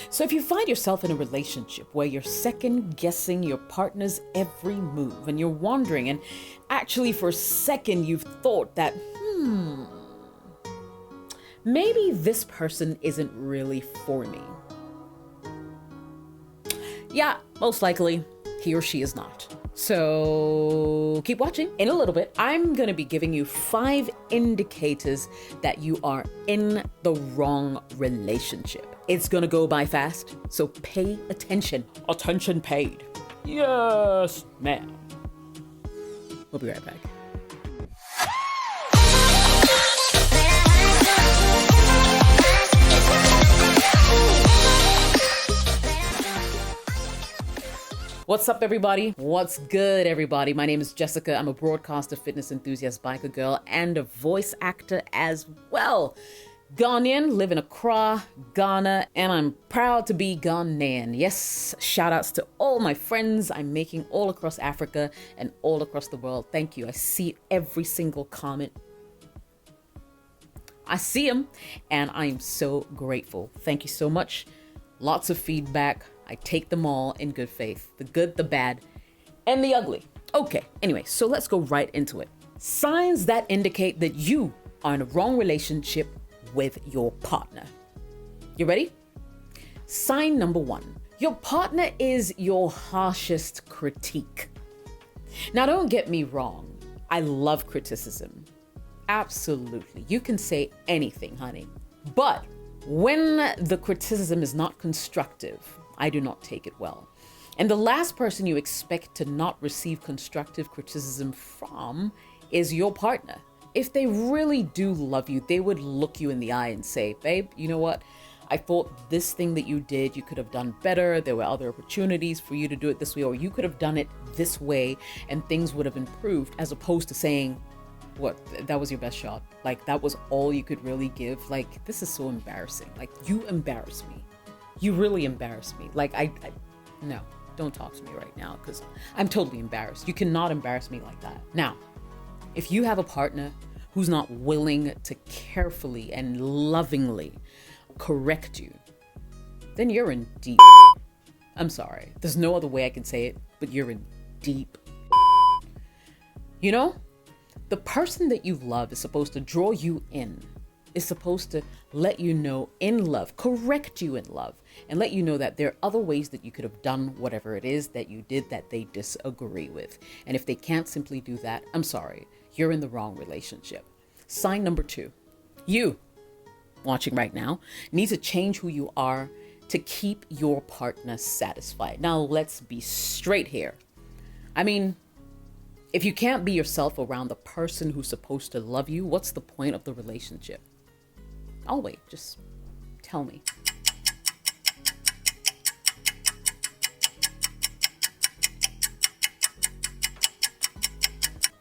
So if you find yourself in a relationship where you're second guessing your partner's every move and you're wondering, and actually for a second you've thought that, maybe this person isn't really for me. Yeah, most likely he or she is not. So keep watching. In a little bit, I'm going to be giving you 5 indicators that you are in the wrong relationship. It's going to go by fast, so pay attention. Attention paid. Yes, ma'am. We'll be right back. What's up, everybody? What's good, everybody? My name is Jessica. I'm a broadcaster, fitness enthusiast, biker girl, and a voice actor as well. Ghanaian, live in Accra, Ghana, and I'm proud to be Ghanaian. Yes, shout outs to all my friends I'm making all across Africa and all across the world. Thank you. I see every single comment. I see them, and I am so grateful. Thank you so much. Lots of feedback. I take them all in good faith. The good, the bad, and the ugly. Okay, anyway, so let's go right into it. Signs that indicate that you are in a wrong relationship with your partner. You ready? Sign number 1. Your partner is your harshest critique. Now, don't get me wrong. I love criticism. Absolutely. You can say anything, honey. But when the criticism is not constructive, I do not take it well. And the last person you expect to not receive constructive criticism from is your partner. If they really do love you, they would look you in the eye and say, babe, you know what? I thought this thing that you did, you could have done better. There were other opportunities for you to do it this way, or you could have done it this way and things would have improved, as opposed to saying, what, that was your best shot. Like, that was all you could really give. Like, this is so embarrassing. Like, you embarrass me. You really embarrass me. Like, no, don't talk to me right now because I'm totally embarrassed. You cannot embarrass me like that. Now, if you have a partner who's not willing to carefully and lovingly correct you, then you're in deep. I'm sorry. There's no other way I can say it, but you're in deep. You know, the person that you love is supposed to draw you in, is supposed to let you know in love, correct you in love, and let you know that there are other ways that you could have done whatever it is that you did that they disagree with. And if they can't simply do that, I'm sorry, you're in the wrong relationship. Sign number 2, you watching right now need to change who you are to keep your partner satisfied. Now, let's be straight here. I mean, if you can't be yourself around the person who's supposed to love you, what's the point of the relationship? I'll wait. Just tell me.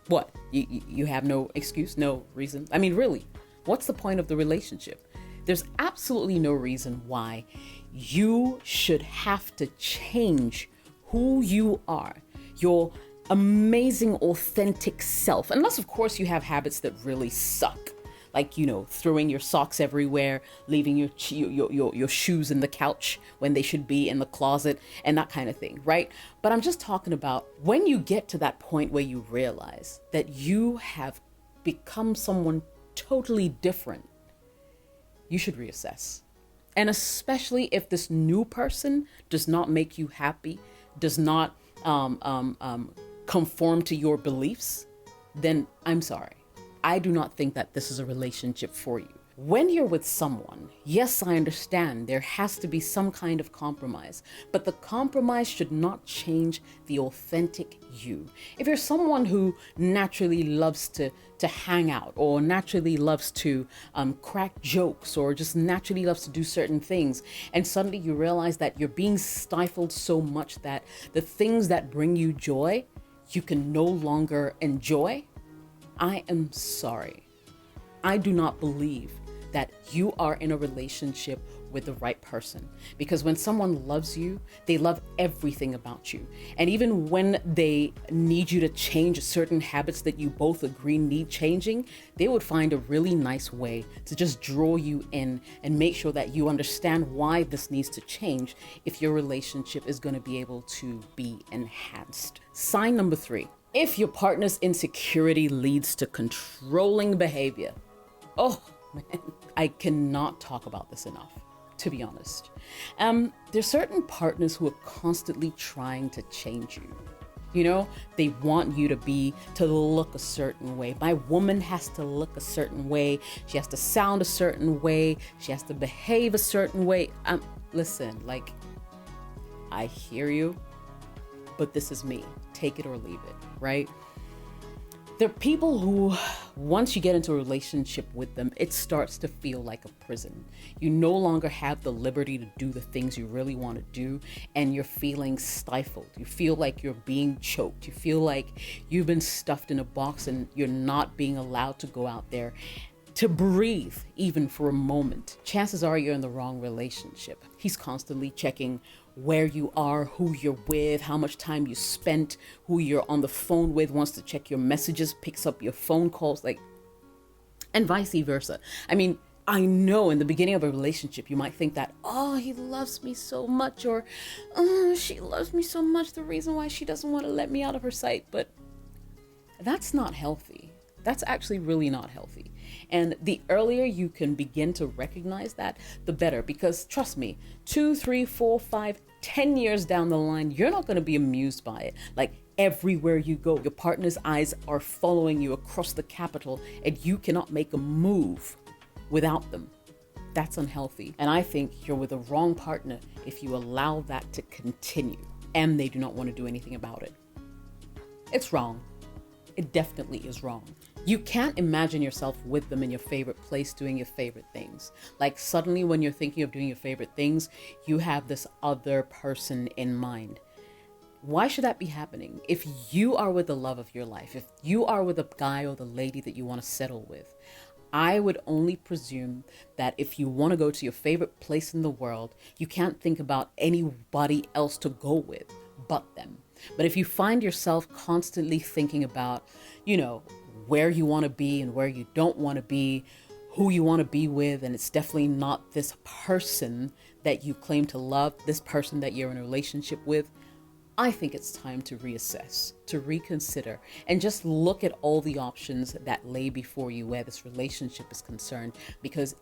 What? You have no excuse, no reason? I mean, really, what's the point of the relationship? There's absolutely no reason why you should have to change who you are, your amazing, authentic self. Unless, of course, you have habits that really suck. Like, you know, throwing your socks everywhere, leaving your shoes in the couch when they should be in the closet, and that kind of thing, right? But I'm just talking about when you get to that point where you realize that you have become someone totally different, you should reassess. And especially if this new person does not make you happy, does not conform to your beliefs, then I'm sorry. I do not think that this is a relationship for you. When you're with someone, yes, I understand there has to be some kind of compromise, but the compromise should not change the authentic you. If you're someone who naturally loves to hang out, or naturally loves to crack jokes, or just naturally loves to do certain things, and suddenly you realize that you're being stifled so much that the things that bring you joy, you can no longer enjoy, I am sorry. I do not believe that you are in a relationship with the right person. Because when someone loves you, they love everything about you. And even when they need you to change certain habits that you both agree need changing, they would find a really nice way to just draw you in and make sure that you understand why this needs to change if your relationship is going to be able to be enhanced. Sign number 3. If your partner's insecurity leads to controlling behavior. Oh, man, I cannot talk about this enough, to be honest. There's certain partners who are constantly trying to change you. You know, they want you to look a certain way. My woman has to look a certain way. She has to sound a certain way. She has to behave a certain way. Listen, like, I hear you, but this is me. Take it or leave it, right? There are people who, once you get into a relationship with them, it starts to feel like a prison. You no longer have the liberty to do the things you really want to do, and you're feeling stifled. You feel like you're being choked. You feel like you've been stuffed in a box and you're not being allowed to go out there to breathe, even for a moment. Chances are you're in the wrong relationship. He's constantly checking where you are, who you're with, how much time you spent, who you're on the phone with, wants to check your messages, picks up your phone calls, and vice versa. I mean, I know in the beginning of a relationship, you might think that, oh, he loves me so much, or oh, she loves me so much, the reason why she doesn't want to let me out of her sight. But that's not healthy. That's actually really not healthy. And the earlier you can begin to recognize that, the better. Because trust me, 2, 3, 4, 5, 10 years down the line, you're not going to be amused by it. Like, everywhere you go, your partner's eyes are following you across the Capitol, and you cannot make a move without them. That's unhealthy. And I think you're with the wrong partner if you allow that to continue and they do not want to do anything about it. It's wrong. It definitely is wrong. You can't imagine yourself with them in your favorite place doing your favorite things. Like, suddenly when you're thinking of doing your favorite things, you have this other person in mind. Why should that be happening? If you are with the love of your life, if you are with a guy or the lady that you want to settle with, I would only presume that if you want to go to your favorite place in the world, you can't think about anybody else to go with but them. But if you find yourself constantly thinking about, where you want to be and where you don't want to be, who you want to be with, and it's definitely not this person that you claim to love, this person that you're in a relationship with, I think it's time to reassess, to reconsider, and just look at all the options that lay before you where this relationship is concerned, because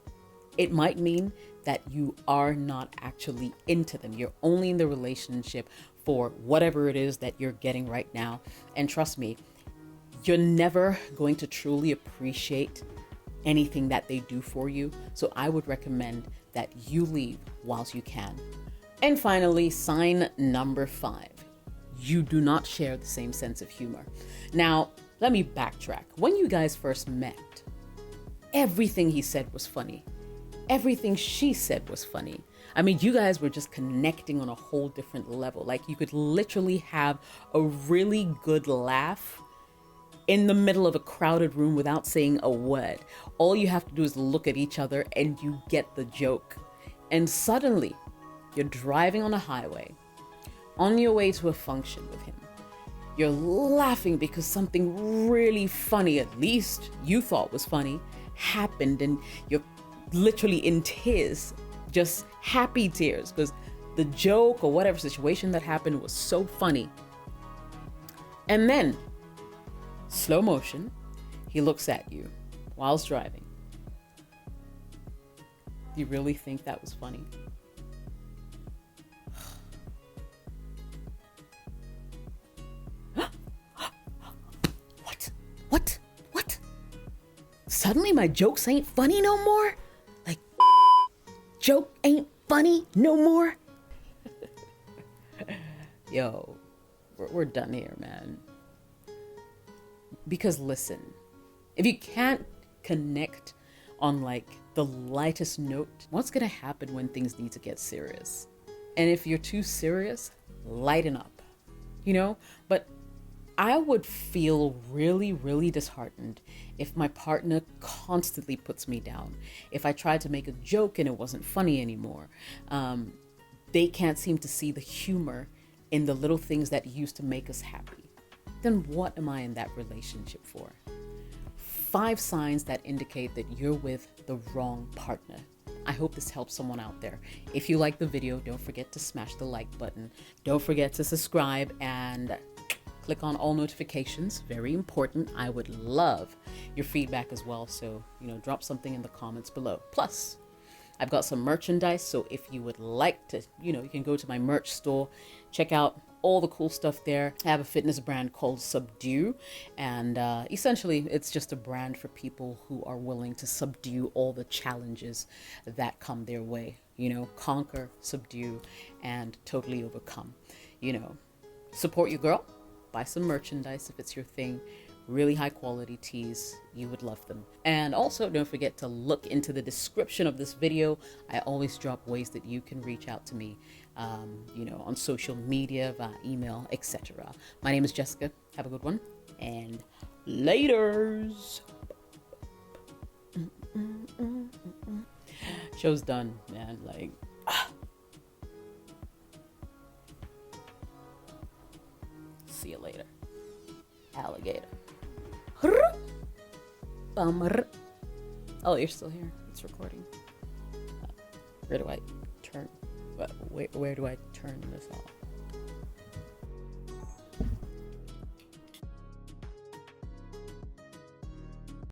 it might mean that you are not actually into them. You're only in the relationship for whatever it is that you're getting right now. And trust me, you're never going to truly appreciate anything that they do for you. So I would recommend that you leave whilst you can. And finally, sign number 5. You do not share the same sense of humor. Now, let me backtrack. When you guys first met, everything he said was funny. Everything she said was funny. I mean, you guys were just connecting on a whole different level. Like, you could literally have a really good laugh in the middle of a crowded room without saying a word. All you have to do is look at each other and you get the joke. And suddenly, you're driving on a highway, on your way to a function with him. You're laughing because something really funny, at least you thought was funny, happened, and you're literally in tears, just happy tears, because the joke or whatever situation that happened was so funny. And then, slow motion, he looks at you whilst driving. Do you really think that was funny? What? Suddenly my jokes ain't funny no more? Like, joke ain't funny no more? Yo, we're done here, man. Because listen, if you can't connect on like the lightest note, what's gonna happen when things need to get serious? And if you're too serious, lighten up, But I would feel really, really disheartened if my partner constantly puts me down. If I tried to make a joke and it wasn't funny anymore. They can't seem to see the humor in the little things that used to make us happy. Then what am I in that relationship for? 5 signs that indicate that you're with the wrong partner. I hope this helps someone out there. If you like the video, don't forget to smash the like button. Don't forget to subscribe and click on all notifications. Very important. I would love your feedback as well. So, drop something in the comments below. Plus, I've got some merchandise. So if you would like to, you can go to my merch store, check out all the cool stuff there. I have a fitness brand called Subdue, and essentially it's just a brand for people who are willing to subdue all the challenges that come their way. Conquer, subdue, and totally overcome. Support your girl. Buy some merchandise if it's your thing. Really high quality tees. You would love them. And also don't forget to look into the description of this video. I always drop ways that you can reach out to me, on social media, via email, etc. My name is Jessica. Have a good one. And laters. Show's done, man. See you later. Alligator. Oh, you're still here. It's recording. Where do I turn? Where do I turn this off?